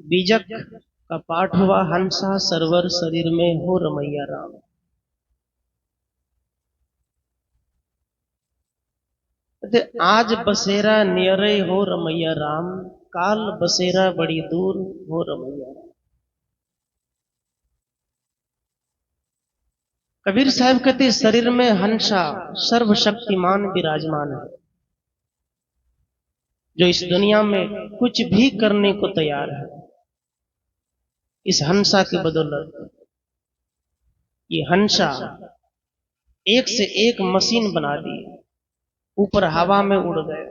बीजक का पाठ हुआ, हंसा सरवर शरीर में हो रमैया राम। आज बसेरा नियरे हो रमैया राम, काल बसेरा बड़ी दूर हो रमैया राम। कबीर साहब कहते शरीर में हंसा सर्वशक्तिमान विराजमान है, जो इस दुनिया में कुछ भी करने को तैयार है। इस हंसा की बदौलत ये हंसा एक से एक मशीन बना दी, ऊपर हवा में उड़ गए।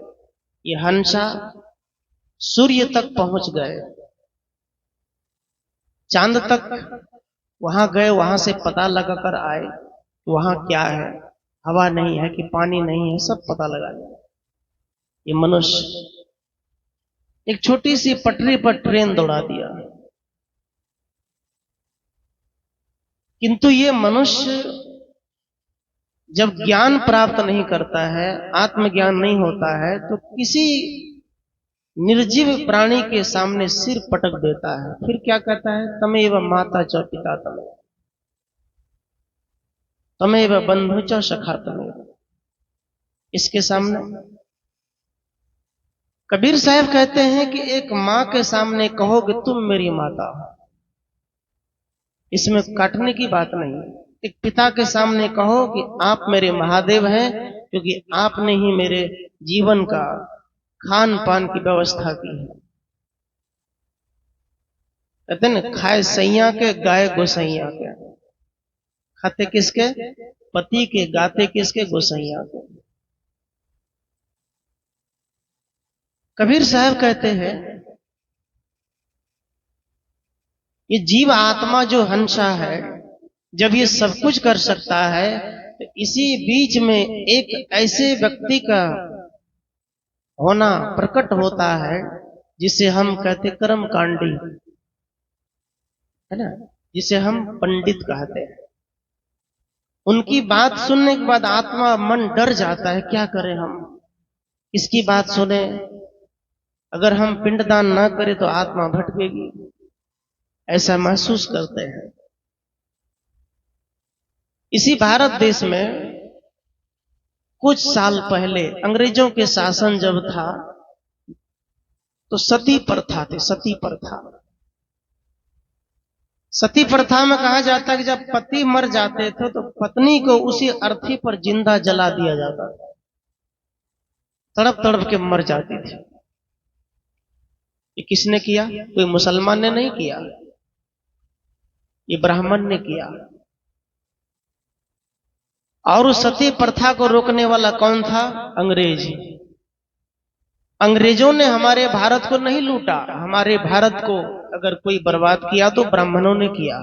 ये हंसा सूर्य तक पहुंच गए, चांद तक वहां गए, वहां से पता लगाकर आए वहां क्या है, हवा नहीं है कि पानी नहीं है, सब पता लगा लिया। ये मनुष्य एक छोटी सी पटरी पर ट्रेन दौड़ा दिया, किंतु ये मनुष्य जब ज्ञान प्राप्त नहीं करता है, आत्मज्ञान नहीं होता है, तो किसी निर्जीव प्राणी के सामने सिर पटक देता है। फिर क्या कहता है, तमेव माता च पिता तमेव, तमेव बंधु च सखा तमेव। इसके सामने कबीर साहब कहते हैं कि एक मां के सामने कहो कि तुम मेरी माता हो, इसमें काटने की बात नहीं। एक पिता के सामने कहो कि आप मेरे महादेव हैं, क्योंकि आपने ही मेरे जीवन का खान पान की व्यवस्था की है। कहते न, खाए सैया के गाय गोसैया के। खाते किसके? पति के। गाते किसके? गोसैया के। कबीर साहब कहते हैं ये जीव आत्मा जो हंसा है, जब ये सब कुछ कर सकता है, तो इसी बीच में एक ऐसे व्यक्ति का होना प्रकट होता है जिसे हम कहते कर्मकांडी, है ना, जिसे हम पंडित कहते हैं। उनकी बात सुनने के बाद आत्मा मन डर जाता है, क्या करें हम, इसकी बात सुने, अगर हम पिंडदान ना करें तो आत्मा भटकेगी, ऐसा महसूस करते हैं। इसी भारत देश में कुछ साल पहले अंग्रेजों के शासन जब था, तो सती प्रथा थी। सती प्रथा, सती प्रथा में कहा जाता है कि जब पति मर जाते थे तो पत्नी को उसी अर्थी पर जिंदा जला दिया जाता था, तड़प तड़प के मर जाती थी। ये किसने किया? कोई मुसलमान ने नहीं किया, ये ब्राह्मण ने किया। और उस सती प्रथा को रोकने वाला कौन था? अंग्रेज। अंग्रेजों ने हमारे भारत को नहीं लूटा, हमारे भारत को अगर कोई बर्बाद किया तो ब्राह्मणों ने किया।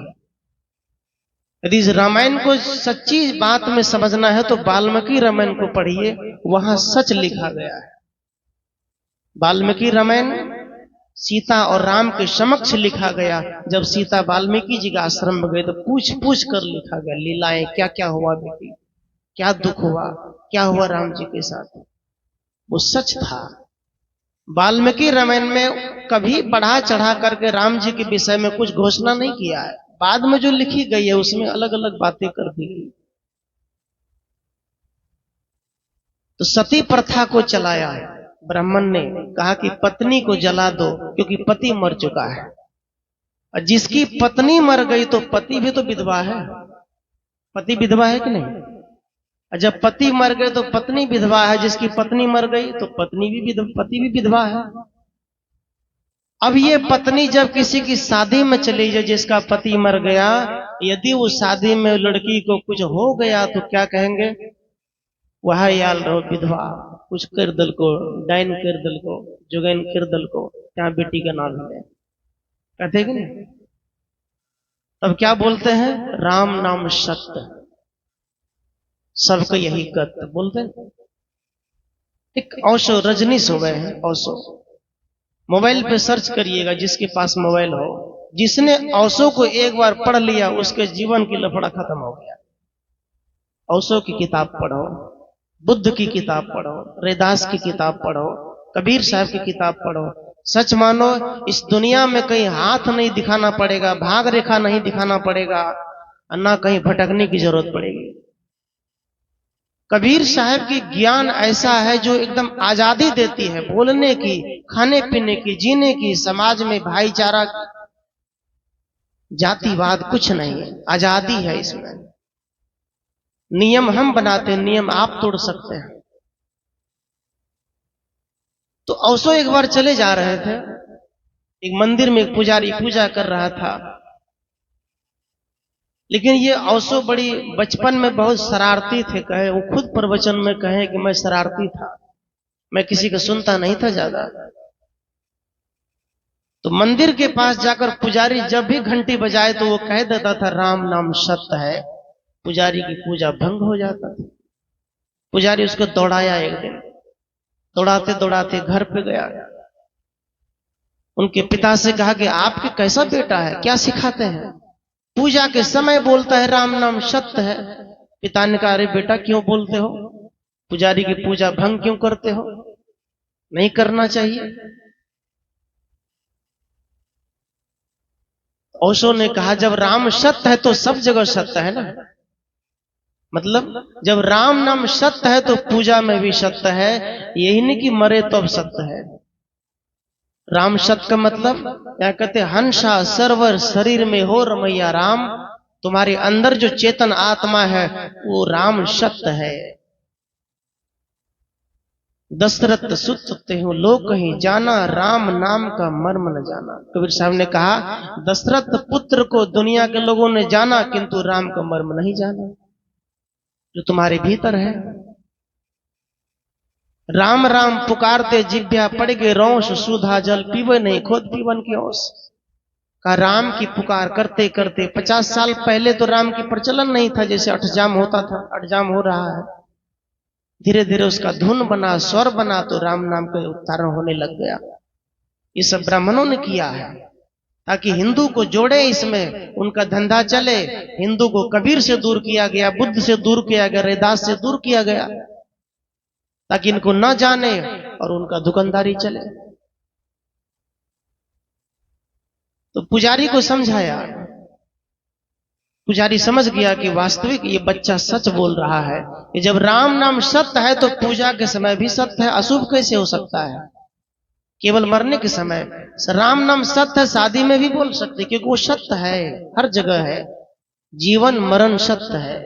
यदि इस रामायण को सच्ची बात में समझना है तो वाल्मीकि रामायण को पढ़िए, वहां सच लिखा गया है। वाल्मीकि रामायण सीता और राम के समक्ष लिखा गया। जब सीता वाल्मीकि जी के आश्रम में गए तो पूछ पूछ कर लिखा गया, लीलाएं क्या क्या हुआ बेटी, क्या दुख हुआ, क्या हुआ राम जी के साथ, वो सच था। वाल्मीकि रामायण में कभी बढ़ा चढ़ा करके राम जी के विषय में कुछ घोषणा नहीं किया है। बाद में जो लिखी गई है उसमें अलग अलग बातें कर दी गई। तो सती प्रथा को चलाया है ब्राह्मण ने, कहा कि पत्नी को जला दो क्योंकि पति मर चुका है। और जिसकी पत्नी मर गई तो पति भी तो विधवा है। पति विधवा है कि नहीं? जब पति मर गए तो पत्नी विधवा है, जिसकी पत्नी मर गई तो पति भी विधवा है। अब ये पत्नी जब किसी की शादी में चली जाए जिसका पति मर गया, यदि उस शादी में लड़की को कुछ हो गया तो क्या कहेंगे? वह याल रहो विधवा, कुछ कर दल को, डाइन कर दल को, जुगैन कर दल को, क्या बेटी का नाम है, कहते कि नहीं? तब क्या बोलते हैं? राम नाम सत्य, सबको यही गत बोलते हैं। एक औसो रजनीश हो गए हैं, औसो। मोबाइल पे सर्च करिएगा, जिसके पास मोबाइल हो, जिसने औसो को एक बार पढ़ लिया उसके जीवन की लफड़ा खत्म हो गया। औसो की किताब पढ़ो, बुद्ध की किताब पढ़ो, रैदास की किताब पढ़ो, कबीर साहब की किताब पढ़ो, सच मानो, इस दुनिया में कहीं हाथ नहीं दिखाना पड़ेगा, भाग रेखा नहीं दिखाना पड़ेगा, और ना कहीं भटकने की जरूरत पड़ेगी। कबीर साहब की ज्ञान ऐसा है जो एकदम आजादी देती है, बोलने की, खाने पीने की, जीने की, समाज में भाईचारा, जातिवाद कुछ नहीं है, आजादी है इसमें। नियम हम बनाते हैं, नियम आप तोड़ सकते हैं। तो औसो एक बार चले जा रहे थे, एक मंदिर में एक पुजारी पूजा कर रहा था, लेकिन ये औसो बड़ी बचपन में बहुत शरारती थे, कहे वो खुद प्रवचन में कहे कि मैं शरारती था, मैं किसी का सुनता नहीं था ज्यादा। तो मंदिर के पास जाकर पुजारी जब भी घंटी बजाए तो वो कह देता था राम नाम सत्य है, पुजारी की पूजा भंग हो जाता था। पुजारी उसको दौड़ाया, एक दिन दौड़ाते दौड़ाते घर पे गया, उनके पिता से कहा कि आपके कैसा बेटा है, क्या सिखाते हैं, पूजा के समय बोलता है राम नाम सत्य है। पिता ने कहा अरे बेटा क्यों बोलते हो, पुजारी की पूजा भंग क्यों करते हो, नहीं करना चाहिए। ओशो ने कहा जब राम सत्य है तो सब जगह सत्य है ना, मतलब जब राम नाम सत्य है तो पूजा में भी सत्य है, यही नहीं कि मरे तो अब सत्य है। राम सत्य का मतलब क्या कहते, हंसा सर्वर शरीर में हो रमैया राम, तुम्हारे अंदर जो चेतन आत्मा है वो राम सत्य है। दशरथ सुत ते हो लोग कहीं जाना, राम नाम का मर्म न जाना। कबीर साहब ने कहा दशरथ पुत्र को दुनिया के लोगों ने जाना, किंतु राम का मर्म नहीं जाना जो तुम्हारे भीतर है। राम राम पुकारते जिभ्या पड़ गए रोष, सुधा जल पीवे नहीं खुद पीवन की ओस। का राम की पुकार करते करते 50 साल पहले तो राम की प्रचलन नहीं था, जैसे अठजाम होता था, अठजाम हो रहा है, धीरे धीरे उसका धुन बना, स्वर बना, तो राम नाम का उच्चारण होने लग गया। ये सब ब्राह्मणों ने किया है ताकि हिंदू को जोड़े, इसमें उनका धंधा चले। हिंदू को कबीर से दूर किया गया, बुद्ध से दूर किया गया, रैदास से दूर किया गया, ताकि इनको न जाने और उनका दुकानदारी चले। तो पुजारी को समझाया, पुजारी समझ गया कि वास्तविक ये बच्चा सच बोल रहा है कि जब राम नाम सत्य है तो पूजा के समय भी सत्य है, अशुभ कैसे हो सकता है, केवल मरने के समय। राम नाम सत्य है, शादी में भी बोल सकते क्योंकि वो सत्य है, हर जगह है, जीवन मरण सत्य है।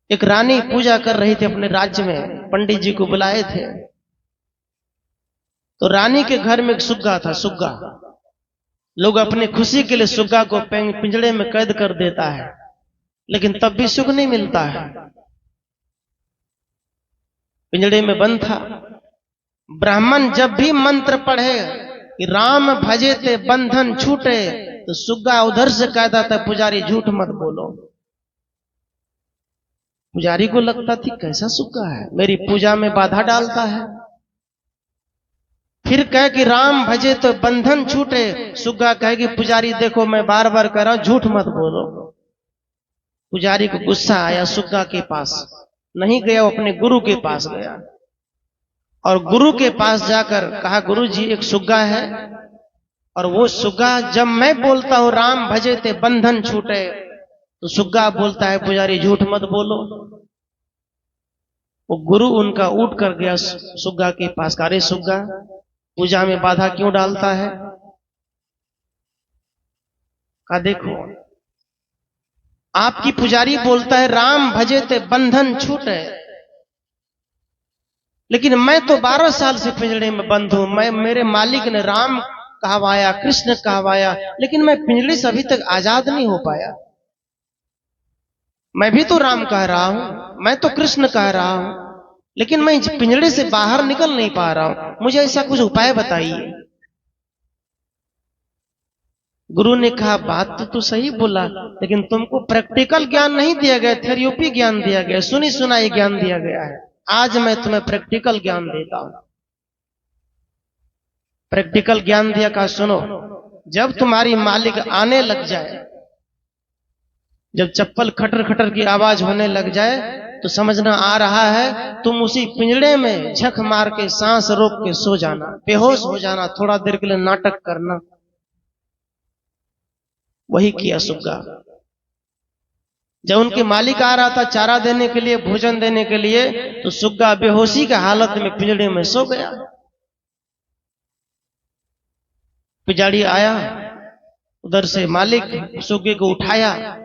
एक रानी पूजा कर रही थी अपने राज्य में, पंडित जी को बुलाए थे, तो रानी के घर में एक सुग्गा था। सुग्गा, लोग अपनी खुशी के लिए सुग्गा को पिंजड़े में कैद कर देता है, लेकिन तब भी सुख नहीं मिलता है, पिंजड़े में बंद था। ब्राह्मण जब भी मंत्र पढ़े कि राम भजे ते बंधन छूटे, तो सुग्गा उधर से कहता था पुजारी झूठ मत बोलो। पुजारी को लगता थी कैसा सुग्गा है, मेरी पूजा में बाधा डालता है। फिर कहे कि राम भजे तो बंधन छूटे, सुग्गा कहे कि पुजारी देखो मैं बार बार कह रहा हूं झूठ मत बोलो। पुजारी को गुस्सा आया, सुग्गा के पास नहीं गया, वो अपने गुरु के पास गया और गुरु के पास जाकर कहा गुरु जी एक सुग्गा है, और वो सुग्गा जब मैं बोलता हूं राम भजे ते बंधन छूटे, तो सुग्गा बोलता है पुजारी झूठ मत बोलो। वो गुरु उनका उठ कर गया सुग्गा के पास, अरे सुग्गा पूजा में बाधा क्यों डालता है। कहा देखो आपकी पुजारी बोलता है राम भजे ते बंधन छूटे, लेकिन मैं तो 12 साल से पिंजड़े में बंद हूं, मैं मेरे मालिक ने राम कहवाया, कृष्ण कहवाया, लेकिन मैं पिंजड़े से अभी तक आजाद नहीं हो पाया। मैं भी तो राम कह रहा हूं, मैं तो कृष्ण कह रहा हूं, लेकिन मैं पिंजड़े से बाहर निकल नहीं पा रहा हूं, मुझे ऐसा कुछ उपाय बताइए। गुरु ने कहा बात तो सही बोला, लेकिन तुमको प्रैक्टिकल ज्ञान नहीं दिया गया, थ्योरी ज्ञान दिया गया, सुनी सुनाई ज्ञान दिया गया है। आज मैं तुम्हें प्रैक्टिकल ज्ञान देता हूं। प्रैक्टिकल ज्ञान दिया, कहा सुनो, जब तुम्हारी मालिक आने लग जाए, जब चप्पल खटर खटर की आवाज होने लग जाए, तो समझना आ रहा है तुम उसी पिंजड़े में झक मार के सांस रोक के सो जाना, बेहोश हो जाना, थोड़ा देर के लिए नाटक करना। वही किया सुग्गा। जब उनके मालिक आ रहा था चारा देने के लिए, भोजन देने के लिए, तो सुग्गा बेहोशी के हालत में पिंजड़े में सो गया। पुजारी आया, उधर से मालिक सुग्गे को उठाया,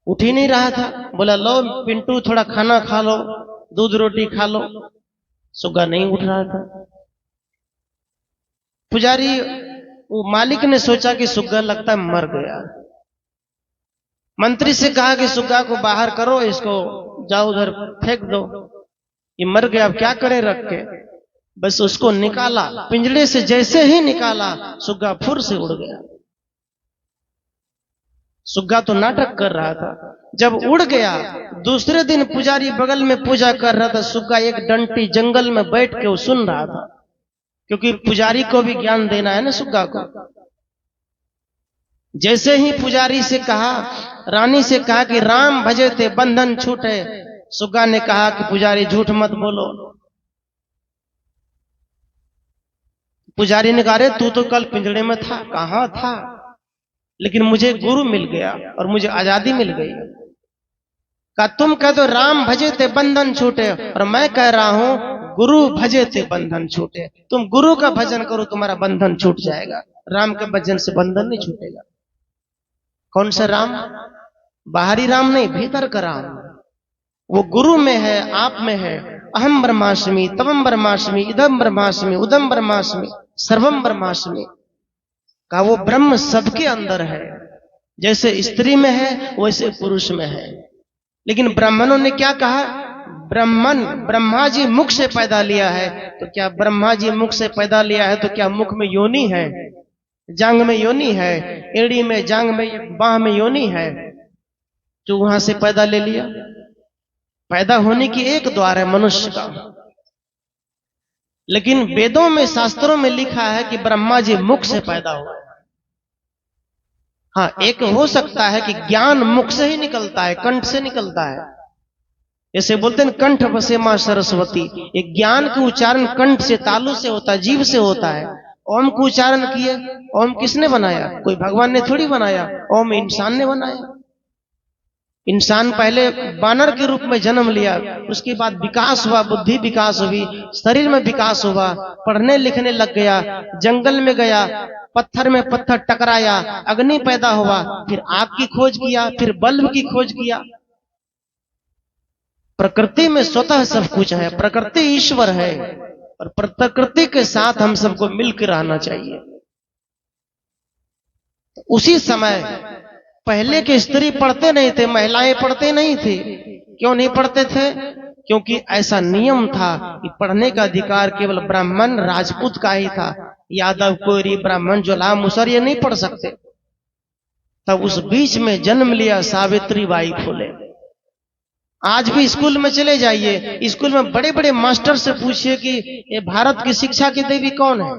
उठ ही नहीं रहा था। बोला लो पिंटू थोड़ा खाना खा लो, दूध रोटी खा लो। सुग्गा नहीं उठ रहा था। पुजारी वो मालिक ने सोचा कि सुग्गा लगता है मर गया। मंत्री से कहा कि सुग्गा को बाहर करो, इसको जाओ उधर फेंक दो, ये मर गया, अब क्या करें रख के। बस उसको निकाला, पिंजड़े से जैसे ही निकाला सुग्गा फुर से उड़ गया। सुग्गा तो नाटक कर रहा था। जब उड़ गया, दूसरे दिन पुजारी बगल में पूजा कर रहा था, सुग्गा एक डंटी जंगल में बैठ के वो सुन रहा था, क्योंकि पुजारी को भी ज्ञान देना है ना सुग्गा को। जैसे ही पुजारी से कहा, रानी से कहा कि राम भजे थे बंधन छूटे, सुग्गा ने कहा कि पुजारी झूठ मत बोलो। पुजारी ने कहा, अरे तू तो कल पिंजड़े में था। कहां था, लेकिन मुझे गुरु मिल गया और मुझे आजादी मिल गई। कहा तुम कह दो राम भजे थे बंधन छूटे, और मैं कह रहा हूं गुरु भजे थे बंधन छूटे। तुम गुरु का भजन करो, तुम्हारा बंधन छूट जाएगा। राम के भजन से बंधन नहीं छूटेगा। कौन सा राम? बाहरी राम नहीं, भीतर का राम। वो गुरु में है, आप में है। अहम ब्रह्मास्मि, तमम ब्रह्मास्मि, इदम ब्रह्मास्मि, उदम ब्रह्मास्मि, सर्वम ब्रह्मास्मि। का वो ब्रह्म सबके अंदर है। जैसे स्त्री में है वैसे पुरुष में है। लेकिन ब्राह्मणों ने क्या कहा? ब्राह्मण ब्रह्मा जी मुख से पैदा लिया है। तो क्या ब्रह्मा जी मुख से पैदा लिया है तो क्या मुख में योनि है, जांग में योनि है, एड़ी में, जांग में, बाह में योनि है जो वहां से पैदा ले लिया? पैदा होने की एक द्वार है मनुष्य का। लेकिन वेदों में, शास्त्रों में लिखा है कि ब्रह्मा जी मुख से पैदा हुआ है। हाँ, एक हो सकता है कि ज्ञान मुख से ही निकलता है, कंठ से निकलता है। जैसे बोलते हैं कंठ बसे मां सरस्वती, एक ज्ञान का उच्चारण कंठ से, तालु से होता है, जीभ से होता है। ओम का उच्चारण किए, ओम किसने बनाया? कोई भगवान ने थोड़ी बनाया, ओम इंसान ने बनाया। इंसान पहले बानर के रूप में जन्म लिया, उसके बाद विकास हुआ, बुद्धि विकास हुई, शरीर में विकास हुआ, पढ़ने लिखने लग गया, जंगल में गया, पत्थर में पत्थर टकराया, अग्नि पैदा हुआ, फिर आग की खोज किया, फिर बल्ब की खोज किया। प्रकृति में स्वतः सब कुछ है, प्रकृति ईश्वर है, और प्रकृति के साथ हम सबको मिलकर रहना चाहिए। उसी समय पहले के स्त्री पढ़ते नहीं थे, महिलाएं पढ़ते नहीं थे। क्यों नहीं पढ़ते थे? क्योंकि ऐसा नियम था कि पढ़ने का अधिकार केवल ब्राह्मण राजपूत का ही था। यादव, कोरी, ब्राह्मण, जोला, मुसर ये नहीं पढ़ सकते। तब उस बीच में जन्म लिया सावित्री बाई फुले। आज भी स्कूल में चले जाइए, स्कूल में बड़े बड़े मास्टर से पूछिए कि ये भारत की शिक्षा की देवी कौन है,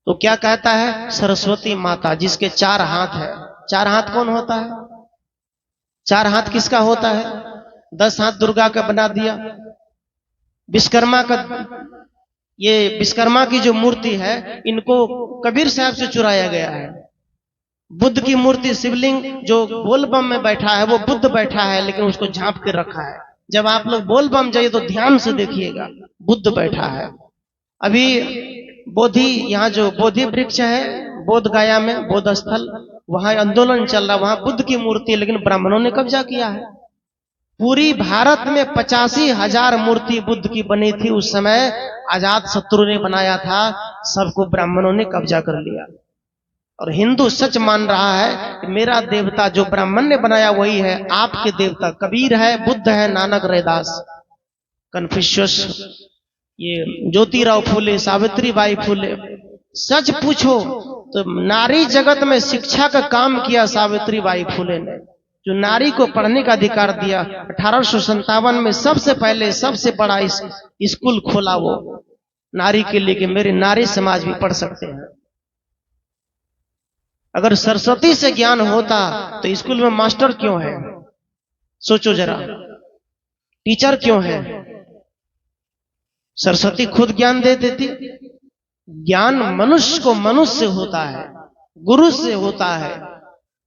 तो क्या कहता है? सरस्वती माता, जिसके 4 हाथ है। 4 हाथ कौन होता है? 4 हाथ किसका होता है? 10 हाथ दुर्गा का बना दिया। विश्वकर्मा का, ये विश्वकर्मा की जो मूर्ति है, इनको कबीर साहब से चुराया गया है। बुद्ध की मूर्ति, शिवलिंग जो बोलबम में बैठा है, वो बुद्ध बैठा है, लेकिन उसको झांप के रखा है। जब आप लोग बोलबम जाइए तो ध्यान से देखिएगा, बुद्ध बैठा है। अभी बोधि, यहाँ जो बोधि वृक्ष है बोध गया में, बोध स्थल, वहां आंदोलन चल रहा, वहां बुद्ध की मूर्ति है, लेकिन ब्राह्मणों ने कब्जा किया है। पूरी भारत में 85,000 मूर्ति बुद्ध की बनी थी उस समय, आजाद शत्रु ने बनाया था, सबको ब्राह्मणों ने कब्जा कर लिया। और हिंदू सच मान रहा है कि मेरा देवता जो ब्राह्मण ने बनाया वही है। आपके देवता कबीर है, बुद्ध है, नानक, रैदास, कन्फ्यूशियस, ये ज्योतिराव फूले, सावित्री बाई फूले। सच पूछो तो नारी जगत में शिक्षा का काम किया सावित्री बाई फूले ने, जो नारी को पढ़ने का अधिकार दिया। 1857 में सबसे पहले सबसे बड़ा स्कूल खोला वो नारी के लिए, कि मेरे नारी समाज भी पढ़ सकते हैं। अगर सरस्वती से ज्ञान होता तो स्कूल में मास्टर क्यों है? सोचो जरा। टीचर क्यों है? सरस्वती खुद ज्ञान दे देती। ज्ञान मनुष्य को मनुष्य से होता है, गुरु से होता है।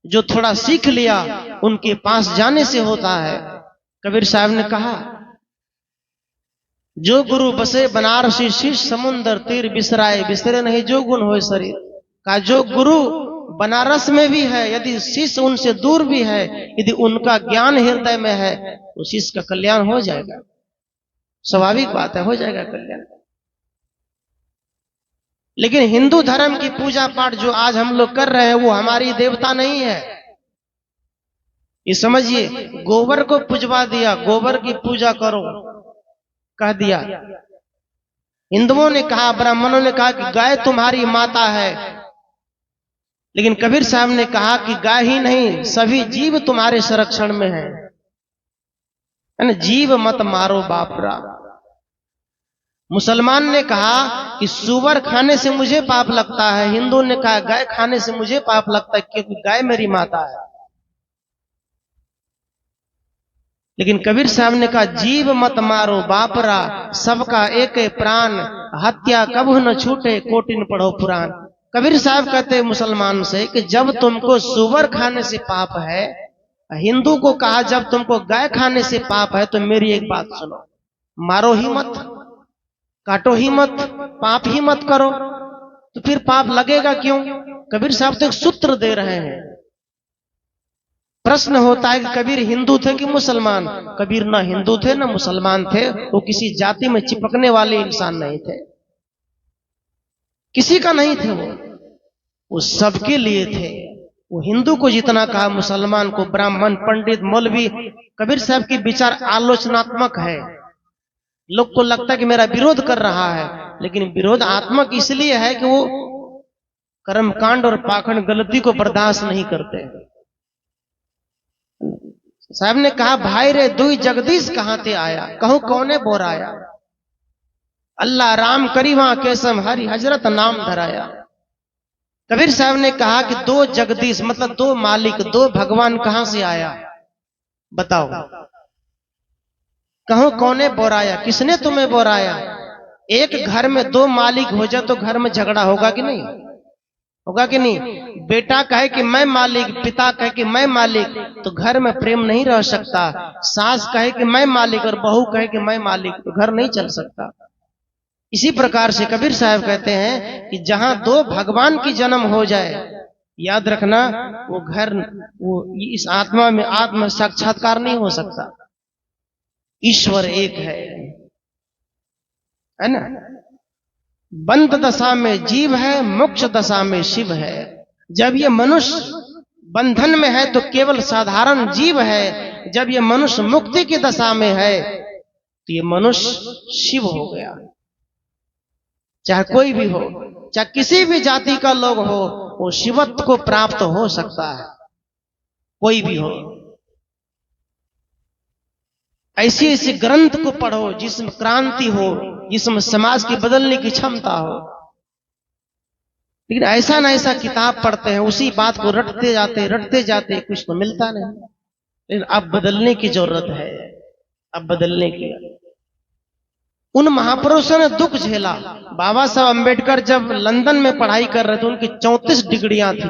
जो थोड़ा सीख लिया उनके पास जाने से होता है। कबीर साहब ने कहा, जो गुरु बसे बनारसी शीश समुंदर तीर बिसराए बिसरे नहीं जो गुण हो शरीर। का जो गुरु बनारस में भी है, यदि शिष्य उनसे दूर भी है, यदि उनका ज्ञान हृदय में है तो शिष्य का कल्याण हो जाएगा। स्वाभाविक बात है, हो जाएगा कल्याण। लेकिन हिंदू धर्म की पूजा पाठ जो आज हम लोग कर रहे हैं वो हमारी देवता नहीं है। ये समझिए, गोबर को पूजवा दिया, गोबर की पूजा करो कह दिया। हिंदुओं ने कहा, ब्राह्मणों ने कहा कि गाय तुम्हारी माता है, लेकिन कबीर साहब ने कहा कि गाय ही नहीं, सभी जीव तुम्हारे संरक्षण में है ना। जीव मत मारो बापरा। मुसलमान ने कहा कि सुअर खाने से मुझे पाप लगता है, हिंदू ने कहा गाय खाने से मुझे पाप लगता है क्योंकि गाय मेरी माता है। लेकिन कबीर साहब ने कहा जीव मत मारो बापरा, सबका एक प्राण, हत्या कबहू न छूटे कोटिन पढ़ो पुराण। कबीर साहब कहते हैं मुसलमान से कि जब तुमको सुअर खाने से पाप है, हिंदू को कहा जब तुमको गाय खाने से पाप है, तो मेरी एक बात सुनो, मारो ही मत, काटो ही मत, पाप ही मत करो, तो फिर पाप लगेगा क्यों? कबीर साहब तो एक सूत्र दे रहे हैं। प्रश्न होता है कि कबीर हिंदू थे कि मुसलमान? कबीर ना हिंदू थे ना मुसलमान थे, वो किसी जाति में चिपकने वाले इंसान नहीं थे, किसी का नहीं थे, वो सबके लिए थे। वो हिंदू को जितना कहा, मुसलमान को, ब्राह्मण, पंडित, मौलवी। कबीर साहब की विचार आलोचनात्मक है। लोग को लगता है कि मेरा विरोध कर रहा है, लेकिन विरोध आत्मक इसलिए है कि वो कर्मकांड और पाखंड गलती को बर्दाश्त नहीं करते। साहब ने कहा, भाई रे दुई जगदीश कहां ते आया, कहूं कौने बोराया, अल्लाह राम करी वहां केसम हरि हजरत नाम धराया। कबीर साहब ने कहा कि दो जगदीश मतलब दो मालिक, दो भगवान कहां से आया बताओ, कहो कौने बोराया, किसने तुम्हें बोराया? एक घर में दो मालिक हो जाए तो घर में झगड़ा होगा कि नहीं? होगा कि नहीं? बेटा कहे कि मैं मालिक, पिता कहे कि मैं मालिक, तो घर में प्रेम नहीं रह सकता। सास कहे कि मैं मालिक और बहू कहे कि मैं मालिक, तो घर नहीं चल सकता। इसी प्रकार से कबीर साहब कहते हैं कि जहां दो भगवान की जन्म हो जाए, याद रखना वो घर, वो इस आत्मा में आत्म साक्षात्कार नहीं हो सकता। ईश्वर एक है ना। बंध दशा में जीव है, मोक्ष दशा में शिव है। जब ये मनुष्य बंधन में है तो केवल साधारण जीव है, जब ये मनुष्य मुक्ति की दशा में है तो ये मनुष्य शिव हो गया। चाहे कोई भी हो, चाहे किसी भी जाति का लोग हो, वो शिवत्व को प्राप्त हो सकता है, कोई भी हो। ऐसी ऐसी ग्रंथ को पढ़ो जिसमें क्रांति हो, जिसमें समाज की बदलने की क्षमता हो। लेकिन ऐसा ना ऐसा किताब पढ़ते हैं, उसी बात को रटते जाते, कुछ तो मिलता नहीं। लेकिन अब बदलने की जरूरत है, अब बदलने की। उन महापुरुषों ने दुख झेला। बाबा साहब अम्बेडकर जब लंदन में पढ़ाई कर रहे थे, उनकी 34 डिग्रियां थी,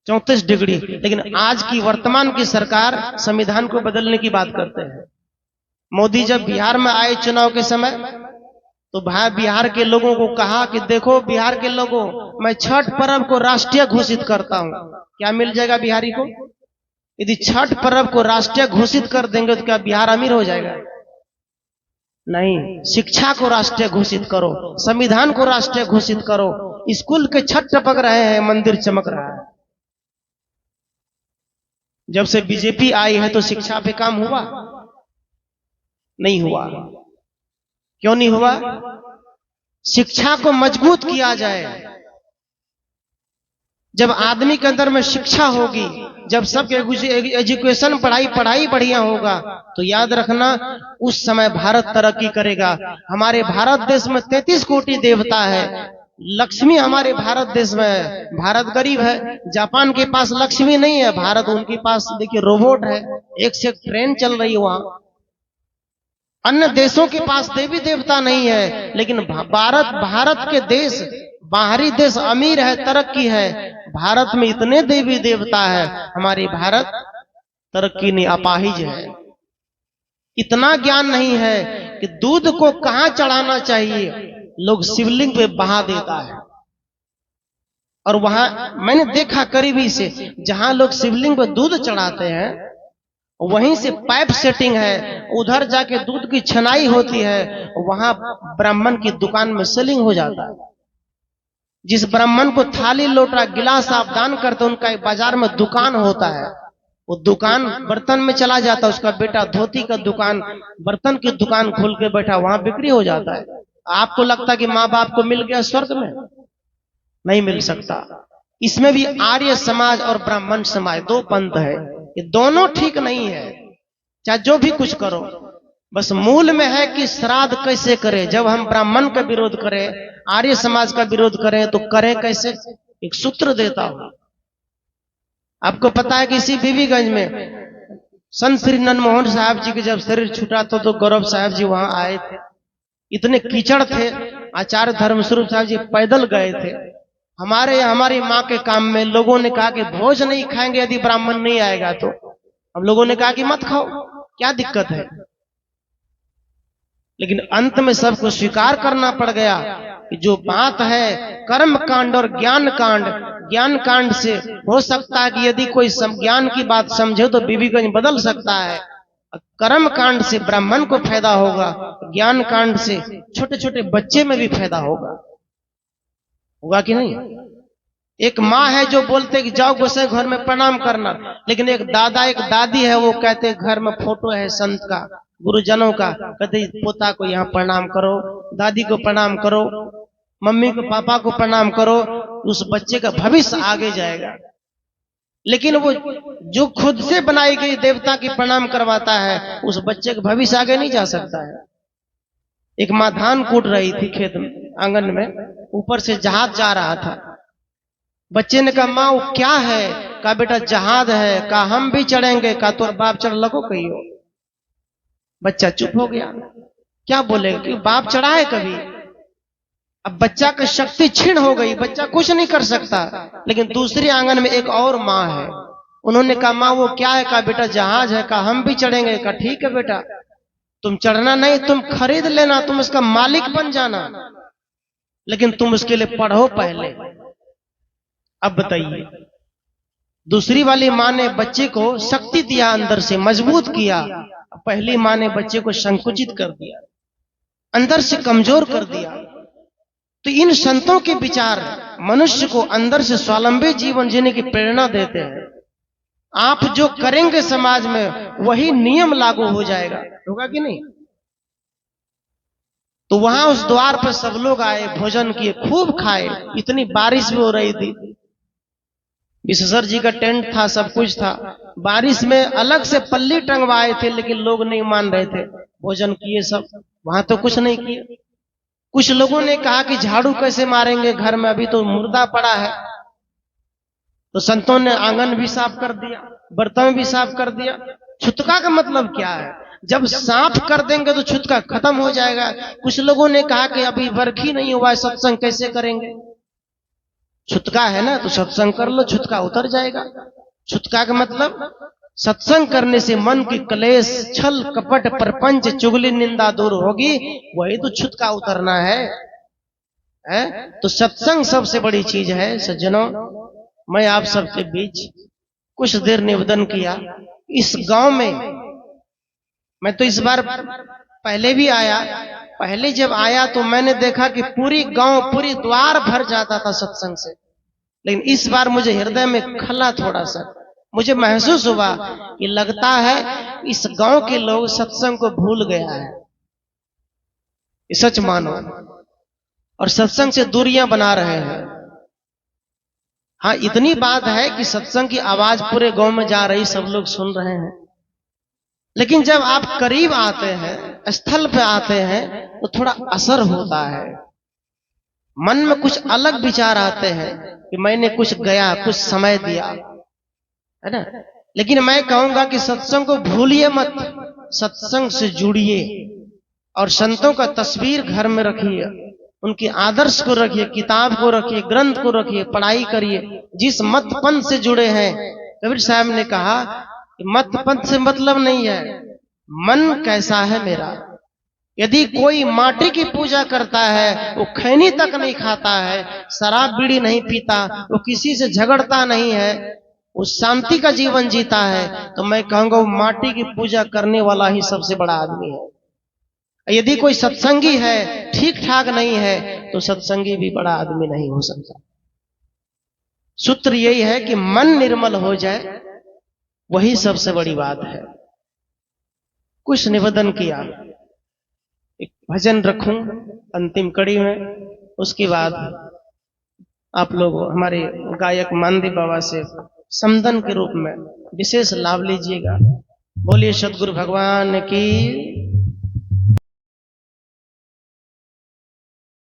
34 डिग्री। लेकिन आज की वर्तमान की सरकार संविधान को बदलने की बात करते हैं। मोदी जब बिहार में आए चुनाव के समय, तो भाई बिहार के लोगों को कहा कि देखो बिहार के लोगों, मैं छठ पर्व को राष्ट्रीय घोषित करता हूं। क्या मिल जाएगा बिहारी को? यदि छठ पर्व को राष्ट्रीय घोषित कर देंगे तो क्या बिहार अमीर हो जाएगा? नहीं। शिक्षा को राष्ट्रीय घोषित करो, संविधान को राष्ट्रीय घोषित करो। स्कूल के छत टपक रहे हैं, मंदिर चमक रहा है। जब से बीजेपी आई है तो शिक्षा पे काम हुआ? नहीं हुआ। क्यों नहीं हुआ? शिक्षा को मजबूत किया जाए। जब आदमी के अंदर में शिक्षा होगी, जब सबके एजुकेशन पढ़ाई बढ़िया होगा, तो याद रखना उस समय भारत तरक्की करेगा। हमारे भारत देश में 33 कोटि देवता है, लक्ष्मी हमारे भारत देश में है। भारत गरीब है, जापान के पास लक्ष्मी नहीं है, भारत उनके पास देखिए रोबोट है, एक से एक ट्रेन चल रही है वहां। अन्य देशों के पास देवी देवता नहीं है, लेकिन भारत के देश, बाहरी देश अमीर है, तरक्की है, भारत में इतने देवी देवता है, हमारी भारत तरक्की नहीं, अपाहिज है। इतना ज्ञान नहीं है कि दूध को कहां चढ़ाना चाहिए, लोग शिवलिंग पे बहा देता है। और वहां मैंने देखा करीबी से, जहां लोग शिवलिंग पे दूध चढ़ाते हैं वहीं से पाइप सेटिंग है, उधर जाके दूध की छनाई होती है, वहां ब्राह्मण की दुकान में सेलिंग हो जाता है। जिस ब्राह्मण को थाली लोटा गिलास आप दान करते, उनका एक बाजार में दुकान होता है, वो दुकान बर्तन में चला जाता है, उसका बेटा धोती का दुकान, बर्तन की दुकान खोल के बैठा, वहां बिक्री हो जाता है। आपको लगता है कि माँ बाप को मिल गया स्वर्ग में, नहीं मिल सकता। इसमें भी आर्य समाज और ब्राह्मण समाज दो पंथ है, ये दोनों ठीक नहीं है। चाहे जो भी कुछ करो, बस मूल में है कि श्राद्ध कैसे करें। जब हम ब्राह्मण का विरोध करें, आर्य समाज का विरोध करें, तो करें कैसे, एक सूत्र देता हूं। आपको पता है कि इसी बीबीगंज में संत श्री नंदमोहन साहब जी के जब शरीर छूटा तो गौरव साहब जी वहां आए थे। इतने कीचड़ थे, आचार्य धर्मस्वरूप साहब जी पैदल गए थे। हमारी माँ के काम में लोगों ने कहा कि भोज नहीं खाएंगे यदि ब्राह्मण नहीं आएगा तो। हम लोगों ने कहा कि मत खाओ, क्या दिक्कत है। लेकिन अंत में सबको स्वीकार करना पड़ गया कि जो बात है कर्म कांड और ज्ञान कांड, ज्ञान कांड से हो सकता है कि यदि कोई ज्ञान की बात समझे तो बीबीगंज बदल सकता है। कर्म कांड से ब्राह्मण को फायदा होगा, ज्ञान कांड से छोटे छोटे बच्चे में भी फायदा होगा कि नहीं। एक माँ है जो बोलते कि जाओ गोसाई घर में प्रणाम करना, लेकिन एक दादा एक दादी है, वो कहते घर में फोटो है संत का, गुरुजनों का, कहते पोता को यहाँ प्रणाम करो, दादी को प्रणाम करो, मम्मी को पापा को प्रणाम करो, उस बच्चे का भविष्य आगे जाएगा। लेकिन वो जो खुद से बनाई गई देवता की प्रणाम करवाता है, उस बच्चे का भविष्य आगे नहीं जा सकता है। एक माँ धान कूट रही थी खेत में, आंगन में, ऊपर से जहाज जा रहा था। बच्चे ने कहा माँ वो क्या है, कहा बेटा जहाज है, कहा हम भी चढ़ेंगे, कहा तो बाप चढ़ लगो कहियो। बच्चा चुप हो गया, क्या बोलेगा कि बाप चढ़ा है कभी। अब बच्चा की शक्ति छीन हो गई, बच्चा कुछ नहीं कर सकता। लेकिन दूसरे आंगन में एक और माँ है, उन्होंने कहा माँ वो क्या है, कहा बेटा जहाज है, कहा हम भी चढ़ेंगे, कहा ठीक है बेटा, तुम चढ़ना नहीं, तुम खरीद लेना, तुम उसका मालिक बन जाना, लेकिन तुम उसके लिए पढ़ो पहले। अब बताइए, दूसरी वाली माँ ने बच्चे को शक्ति दिया, अंदर से मजबूत किया। पहली माँ ने बच्चे को संकुचित कर दिया, अंदर से कमजोर कर दिया। तो इन संतों के विचार मनुष्य को अंदर से स्वावलंबी जीवन जीने की प्रेरणा देते हैं। आप जो करेंगे समाज में वही नियम लागू हो जाएगा, होगा कि नहीं। तो वहां उस द्वार पर सब लोग आए, भोजन किए, खूब खाए। इतनी बारिश भी हो रही थी, विश्वेश्वर जी का टेंट था, सब कुछ था। बारिश में अलग से पल्ली टंगवाए थे, लेकिन लोग नहीं मान रहे थे। भोजन किए सब, वहां तो कुछ नहीं किए। कुछ लोगों ने कहा कि झाड़ू कैसे मारेंगे घर में, अभी तो मुर्दा पड़ा है। तो संतों ने आंगन भी साफ कर दिया, बर्तन भी साफ कर दिया। छुतका का मतलब क्या है, जब साफ कर देंगे तो छुतका खत्म हो जाएगा। कुछ लोगों ने कहा कि अभी वर्षी नहीं हुआ है, सत्संग कैसे करेंगे। छुतका है ना, तो सत्संग कर लो, छुतका उतर जाएगा। छुतका का मतलब सत्संग करने से मन की क्लेश, छल कपट प्रपंच चुगली निंदा दूर होगी, वही तो छुतका उतरना है? तो सत्संग सबसे बड़ी चीज है। सज्जनों, मैं आप सबके बीच कुछ देर निवेदन किया। इस गांव में मैं तो इस बार पहले भी आया, पहले जब आया तो मैंने देखा कि पूरी गांव, पूरी द्वार भर जाता था सत्संग से। लेकिन इस बार मुझे हृदय में खला, थोड़ा सा मुझे महसूस हुआ कि लगता है इस गांव के लोग सत्संग को भूल गया है। ये सच मानो, और सत्संग से दूरियां बना रहे हैं। हाँ, इतनी बात है कि सत्संग की आवाज पूरे गांव में जा रही, सब लोग सुन रहे हैं। लेकिन जब आप करीब आते हैं, स्थल पे आते हैं, तो थोड़ा असर होता है। मन में कुछ अलग विचार आते हैं कि मैंने कुछ गया, कुछ समय दिया, है ना। लेकिन मैं कहूंगा कि सत्संग को भूलिए मत, सत्संग से जुड़िए। और संतों का तस्वीर घर में रखिए, उनके आदर्श को रखिए, किताब को रखिए, ग्रंथ को रखिए, पढ़ाई करिए। जिस मत पंथ से जुड़े हैं, कबीर साहब ने कहा कि मत पंथ से मतलब नहीं है, मन कैसा है मेरा। यदि कोई माटी की पूजा करता है, वो खैनी तक नहीं खाता है, शराब बीड़ी नहीं पीता, वो किसी से झगड़ता नहीं है, वो शांति का जीवन जीता है, तो मैं कहूंगा वो माटी की पूजा करने वाला ही सबसे बड़ा आदमी है। यदि कोई सत्संगी है, ठीक ठाक नहीं है, तो सत्संगी भी बड़ा आदमी नहीं हो सकता। सूत्र यही है कि मन निर्मल हो जाए, वही सबसे बड़ी बात है। कुछ निवेदन किया, एक भजन रखूं अंतिम कड़ी में, उसके बाद आप लोग हमारे गायक मानदेव बाबा से समदन के रूप में विशेष लाभ लीजिएगा। बोलिए सदगुरु भगवान की।